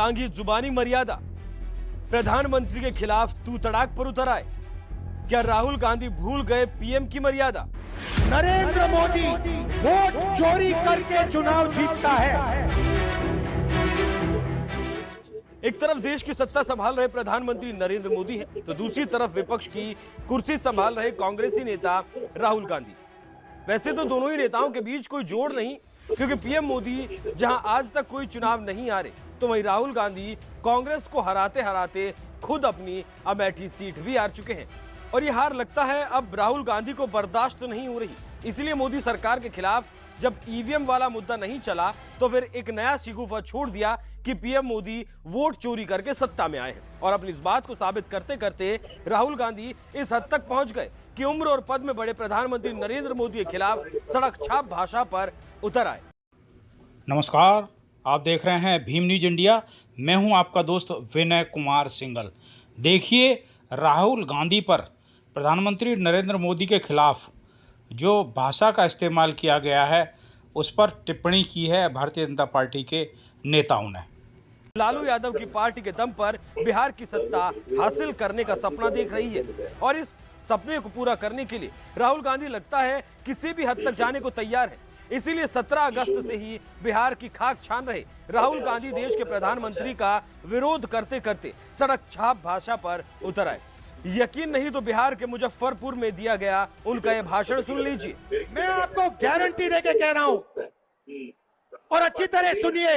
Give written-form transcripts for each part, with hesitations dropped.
लांघी जुबानी मर्यादा, प्रधानमंत्री के खिलाफ तू तड़ाक पर उतर आए। क्या राहुल गांधी भूल गए पीएम की मर्यादा? नरेंद्र मोदी वोट चोरी करके चुनाव जीतता है। एक तरफ देश की सत्ता संभाल रहे प्रधानमंत्री नरेंद्र मोदी हैं, तो दूसरी तरफ विपक्ष की कुर्सी संभाल रहे कांग्रेसी नेता राहुल गांधी। वैसे तो दोनों ही नेताओं के बीच कोई जोड़ नहीं, क्योंकि पीएम मोदी जहां आज तक कोई चुनाव नहीं हारे, तो वहीं राहुल गांधी कांग्रेस को हराते हराते खुद अपनी अमेठी सीट भी हार चुके हैं। और ये हार लगता है अब राहुल गांधी को बर्दाश्त नहीं हो रही। इसलिए मोदी सरकार के खिलाफ जब ईवीएम वाला मुद्दा नहीं चला, तो फिर एक नया शिगुफा छोड़ दिया कि पीएम मोदी वोट चोरी करके सत्ता में आए हैं। और अपनी इस बात को साबित करते करते राहुल गांधी इस हद तक पहुंच गए कि उम्र और पद में बड़े प्रधानमंत्री नरेंद्र मोदी के खिलाफ सड़क छाप भाषा पर उतर आए। नमस्कार, आप देख रहे हैं भीम न्यूज इंडिया। मैं हूं आपका दोस्त विनय कुमार सिंगल। देखिए, राहुल गांधी पर प्रधानमंत्री नरेंद्र मोदी के खिलाफ जो भाषा का इस्तेमाल किया गया है, उस पर टिप्पणी की है भारतीय जनता पार्टी के नेताओं ने। लालू यादव की पार्टी के दम पर बिहार की सत्ता हासिल करने का सपना देख रही है, और इस सपने को पूरा करने के लिए राहुल गांधी लगता है किसी भी हद तक जाने को तैयार है। इसीलिए 17 अगस्त से ही बिहार की खाक छान रहे राहुल गांधी देश के प्रधानमंत्री का विरोध करते करते सड़क छाप भाषा पर उतर आए। यकीन नहीं तो बिहार के मुजफ्फरपुर में दिया गया उनका यह भाषण सुन लीजिए। मैं आपको गारंटी देके कह रहा हूं, और अच्छी तरह सुनिए,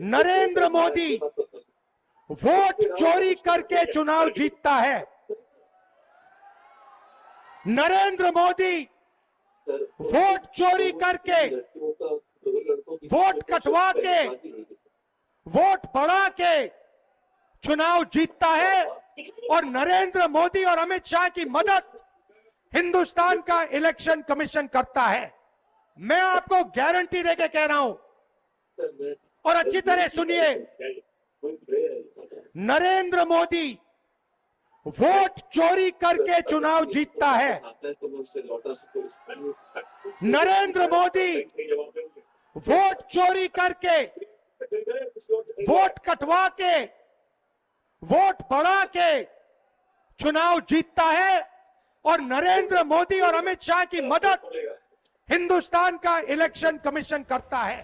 नरेंद्र मोदी वोट चोरी करके चुनाव जीतता है। नरेंद्र मोदी वोट चोरी करके, वोट कटवा के, वोट बढ़ा के चुनाव जीतता है। और नरेंद्र मोदी और अमित शाह की मदद हिंदुस्तान का इलेक्शन कमीशन करता है। मैं आपको गारंटी देके कह रहा हूं, और अच्छी तरह सुनिए, नरेंद्र मोदी वोट चोरी करके चुनाव जीतता है। नरेंद्र मोदी वोट चोरी करके, वोट कटवा के, वोट बढ़ा के चुनाव जीतता है। और नरेंद्र मोदी और अमित शाह की मदद हिंदुस्तान का इलेक्शन कमीशन करता है।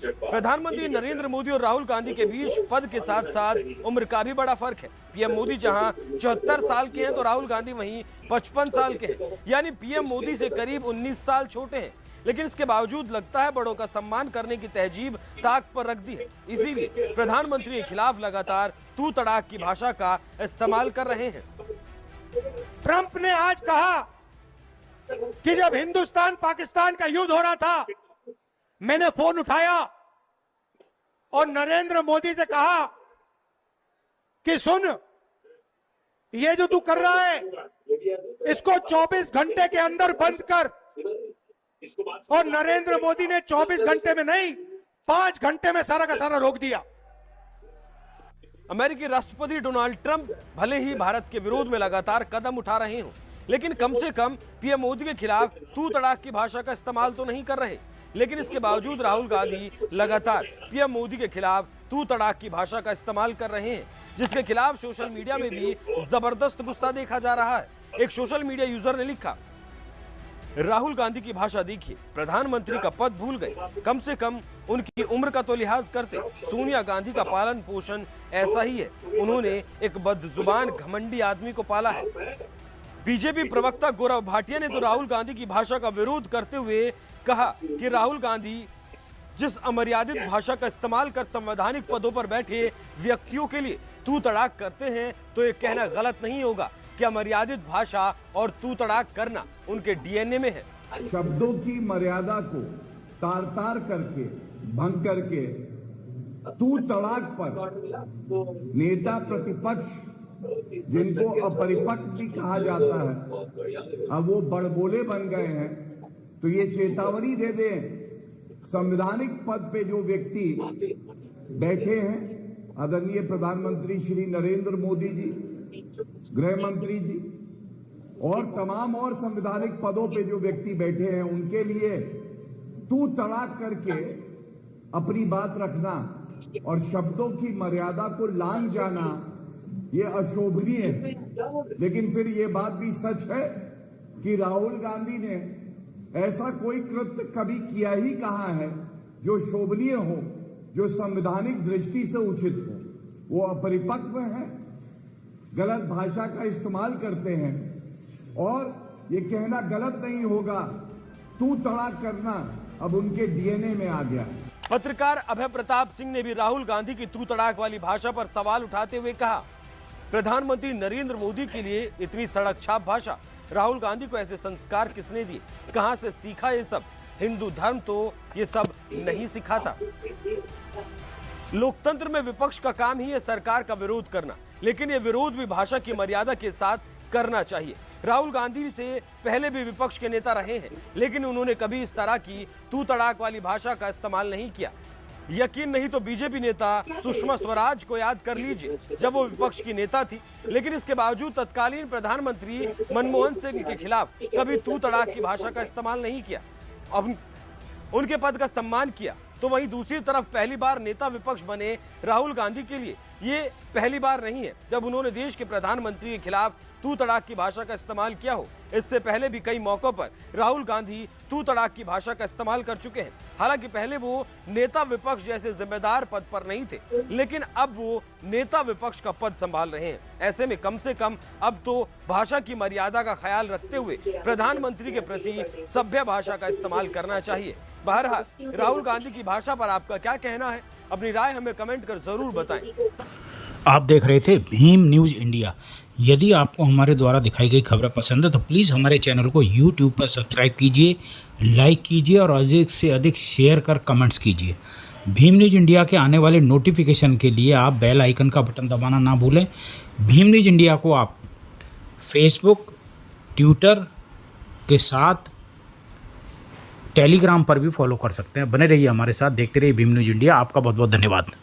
प्रधानमंत्री नरेंद्र मोदी और राहुल गांधी के बीच पद के साथ साथ उम्र का भी बड़ा फर्क है। पीएम मोदी जहां 74 साल के हैं, तो राहुल गांधी वहीं 55 साल के हैं, यानी पीएम मोदी से करीब 19 साल छोटे हैं। लेकिन इसके बावजूद लगता है बड़ों का सम्मान करने की तहजीब ताक पर रख दी है। इसीलिए प्रधानमंत्री के खिलाफ लगातार तू तड़ाक की भाषा का इस्तेमाल कर रहे हैं। ट्रंप ने आज कहा कि जब हिंदुस्तान पाकिस्तान का युद्ध हो रहा था, मैंने फोन उठाया और नरेंद्र मोदी से कहा कि सुन, ये जो तू कर रहा है, इसको 24 घंटे के अंदर बंद कर। और नरेंद्र मोदी ने 24 घंटे में नहीं, 5 घंटे में सारा का सारा रोक दिया। अमेरिकी राष्ट्रपति डोनाल्ड ट्रंप भले ही भारत के विरोध में लगातार कदम उठा रहे हों, लेकिन कम से कम पीएम मोदी के खिलाफ तू तड़ाक की भाषा का इस्तेमाल तो नहीं कर रहे। लेकिन इसके बावजूद राहुल गांधी लगातार पीएम मोदी के खिलाफ तू तड़ाक की भाषा का इस्तेमाल कर रहे हैं, जिसके खिलाफ सोशल मीडिया में भी जबरदस्त गुस्सा देखा जा रहा है। एक सोशल मीडिया यूजर ने लिखा, राहुल गांधी की भाषा देखिए, प्रधानमंत्री का पद भूल गए, कम से कम उनकी उम्र का तो लिहाज करते। सोनिया गांधी का पालन पोषण ऐसा ही है, उन्होंने एक बदजुबान घमंडी आदमी को पाला है। बीजेपी प्रवक्ता गौरव भाटिया ने तो राहुल गांधी की भाषा का विरोध करते हुए कहा कि राहुल गांधी जिस अमर्यादित भाषा का इस्तेमाल कर संवैधानिक पदों पर बैठे व्यक्तियों के लिए तू तड़ाक करते हैं, तो ये कहना गलत नहीं होगा कि अमर्यादित भाषा और तू तड़ाक करना उनके डीएनए में है। शब्दों की मर्यादा को तार तार करके, भंग करके तू तड़ाक पर नेता प्रतिपक्ष, जिनको अपरिपक्व भी कहा जाता है, अब वो बड़बोले बन गए हैं। तो ये चेतावनी दे दें, संवैधानिक पद पे जो व्यक्ति बैठे हैं, आदरणीय प्रधानमंत्री श्री नरेंद्र मोदी जी, गृह मंत्री जी, और तमाम और संवैधानिक पदों पे जो व्यक्ति बैठे हैं, उनके लिए तू तड़ाक करके अपनी बात रखना और शब्दों की मर्यादा को लांघ जाना ये अशोभनीय है। लेकिन फिर ये बात भी सच है कि राहुल गांधी ने ऐसा कोई कृत्य कभी किया ही कहाँ है जो शोभनीय हो, जो संवैधानिक दृष्टि से उचित हो। वो अपरिपक्व हैं, गलत भाषा का इस्तेमाल करते हैं और ये कहना गलत नहीं होगा, तू तड़ाक करना अब उनके डीएनए में आ गया। पत्रकार अभय प्रताप सिंह ने भी राहुल गांधी की तू तड़ाक वाली भाषा पर सवाल उठाते हुए कहा, प्रधानमंत्री नरेंद्र मोदी के लिए इतनी सड़क छाप भाषा, राहुल गांधी को ऐसे संस्कार किसने दिए, कहां से सीखा ये सब? हिंदू धर्म तो ये सब नहीं सिखाता। लोकतंत्र में विपक्ष का काम ही है सरकार का विरोध करना, लेकिन ये विरोध भी भाषा की मर्यादा के साथ करना चाहिए। राहुल गांधी से पहले भी विपक्ष के नेता रहे हैं, लेकिन उन्होंने कभी इस तरह की तू तड़ाक वाली भाषा का इस्तेमाल नहीं किया। यकीन नहीं तो बीजेपी नेता सुषमा स्वराज को याद कर लीजिए, जब वो विपक्ष की नेता थी, लेकिन इसके बावजूद तत्कालीन प्रधानमंत्री मनमोहन सिंह के खिलाफ कभी तू तड़ाक की भाषा का इस्तेमाल नहीं किया, अब उनके पद का सम्मान किया। तो वहीं दूसरी तरफ पहली बार नेता विपक्ष बने राहुल गांधी के लिए ये पहली बार नहीं है जब उन्होंने देश के प्रधानमंत्री के खिलाफ तू तड़ाक की भाषा का इस्तेमाल किया हो। इससे पहले भी कई मौकों पर राहुल गांधी तू तड़ाक की भाषा का इस्तेमाल कर चुके हैं। हालांकि पहले वो नेता विपक्ष जैसे जिम्मेदार पद पर नहीं थे, लेकिन अब वो नेता विपक्ष का पद संभाल रहे हैं। ऐसे में कम से कम अब तो भाषा की मर्यादा का ख्याल रखते हुए प्रधानमंत्री के प्रति सभ्य भाषा का इस्तेमाल करना चाहिए। बहरहाल राहुल गांधी की भाषा पर आपका क्या कहना है, अपनी राय हमें कमेंट कर जरूर बताएं। आप देख रहे थे भीम न्यूज़ इंडिया। यदि आपको हमारे द्वारा दिखाई गई खबरें पसंद है तो प्लीज़ हमारे चैनल को YouTube पर सब्सक्राइब कीजिए, लाइक कीजिए और अधिक से अधिक शेयर कर कमेंट्स कीजिए। भीम न्यूज़ इंडिया के आने वाले नोटिफिकेशन के लिए आप बेल आइकन का बटन दबाना ना भूलें। भीम न्यूज़ इंडिया को आप फेसबुक, ट्विटर के साथ टेलीग्राम पर भी फॉलो कर सकते हैं। बने रहिए हमारे साथ, देखते रहिए भीम न्यूज़ इंडिया। आपका बहुत बहुत धन्यवाद।